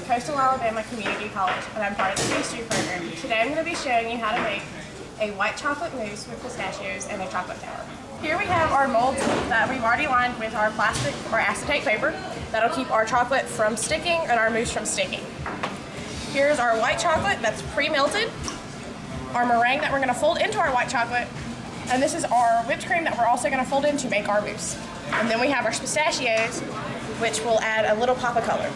Coastal Alabama Community College, and I'm part of the pastry program. Today I'm going to be showing you how to make a white chocolate mousse with pistachios and a chocolate tower. Here we have our molds that we've already lined with our plastic or acetate paper. That'll keep our chocolate from sticking and our mousse from sticking. Here's our white chocolate that's pre-melted, our meringue that we're going to fold into our white chocolate, and this is our whipped cream that we're also going to fold in to make our mousse. And then we have our pistachios, which will add a little pop of color.